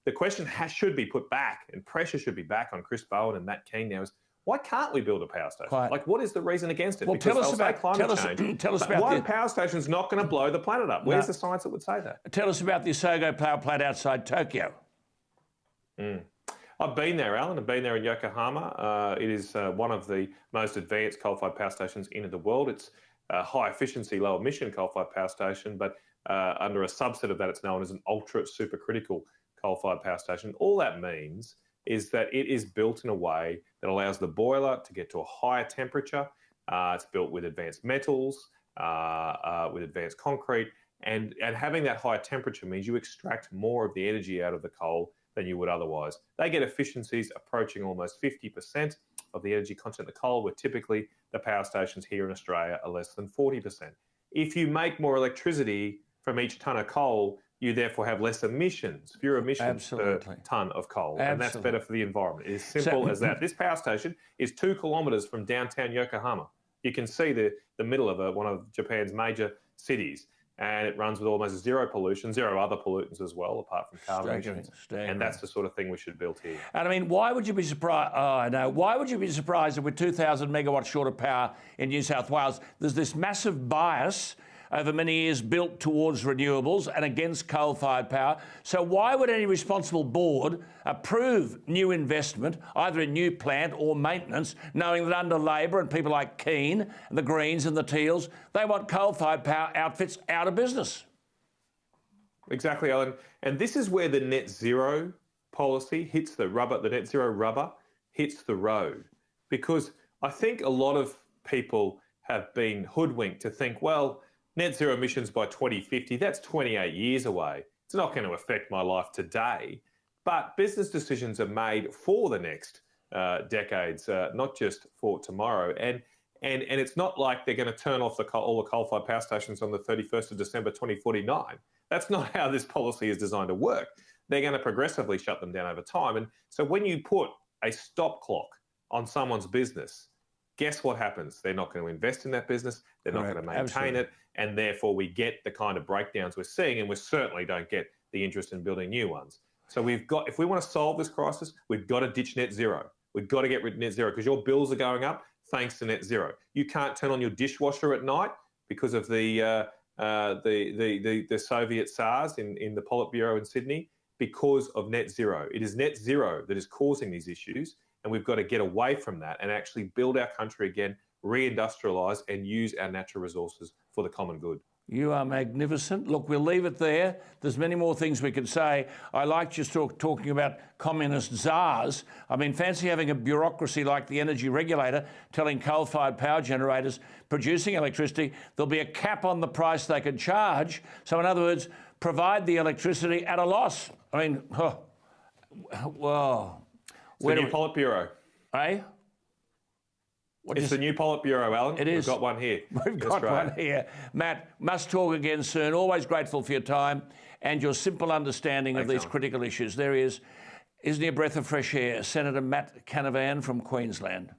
the question should be put back, and pressure should be back on Chris Bowen and Matt Keane now, is why can't we build a power station? Quite. Like, what is the reason against it? Well, because tell us about climate change. Tell us about one power station's not going to blow the planet up. Where's the science that would say that? Tell us about the Isogo power plant outside Tokyo. I've been there, Alan. I've been there in Yokohama. It is one of the most advanced coal-fired power stations in the world. It's a high-efficiency, low-emission coal-fired power station, but under a subset of that, it's known as an ultra-supercritical coal-fired power station. All that means is that it is built in a way that allows the boiler to get to a higher temperature. It's built with advanced metals, with advanced concrete, and having that higher temperature means you extract more of the energy out of the coal than you would otherwise. They get efficiencies approaching almost 50% of the energy content of the coal, where typically the power stations here in Australia are less than 40%. If you make more electricity from each tonne of coal, you therefore have less emissions, fewer emissions per tonne of coal. And that's better for the environment. It is simple as that. This power station is 2 kilometres from downtown Yokohama. You can see the middle of one of Japan's major cities. And it runs with almost zero pollution, zero other pollutants as well, apart from carbon emissions. And that's the sort of thing we should build here. And I mean, why would you be surprised? Oh, I know. Why would you be surprised that with 2,000 megawatts short of power in New South Wales, there's this massive bias over many years built towards renewables and against coal-fired power? So why would any responsible board approve new investment, either in new plant or maintenance, knowing that under Labor and people like Keane, and the Greens and the Teals, they want coal-fired power outfits out of business? Exactly, Alan. And this is where the net zero policy hits the rubber, the net zero rubber hits the road. Because I think a lot of people have been hoodwinked to think, well, net zero emissions by 2050, that's 28 years away. It's not going to affect my life today. But business decisions are made for the next decades, not just for tomorrow. And it's not like they're going to turn off all the coal-fired power stations on the 31st of December 2049. That's not how this policy is designed to work. They're going to progressively shut them down over time. And so when you put a stop clock on someone's business, guess what happens? They're not going to invest in that business. They're not going to maintain it. And therefore, we get the kind of breakdowns we're seeing, and we certainly don't get the interest in building new ones. So if we want to solve this crisis, we've got to ditch net zero. We've got to get rid of net zero because your bills are going up thanks to net zero. You can't turn on your dishwasher at night because of the Soviet SARS in the Politburo in Sydney because of net zero. It is net zero that is causing these issues. And we've got to get away from that and actually build our country again, re-industrialise and use our natural resources for the common good. You are magnificent. Look, we'll leave it there. There's many more things we could say. I like just talking about communist czars. I mean, fancy having a bureaucracy like the energy regulator telling coal-fired power generators producing electricity there'll be a cap on the price they can charge. So in other words, provide the electricity at a loss. I mean, well... It's the new Politburo. Eh? It's the new Politburo, Alan. It is. We've got one here. We've got one here. Matt, must talk again soon. Always grateful for your time and your simple understanding of these critical issues. There he is. Isn't he a breath of fresh air? Senator Matt Canavan from Queensland.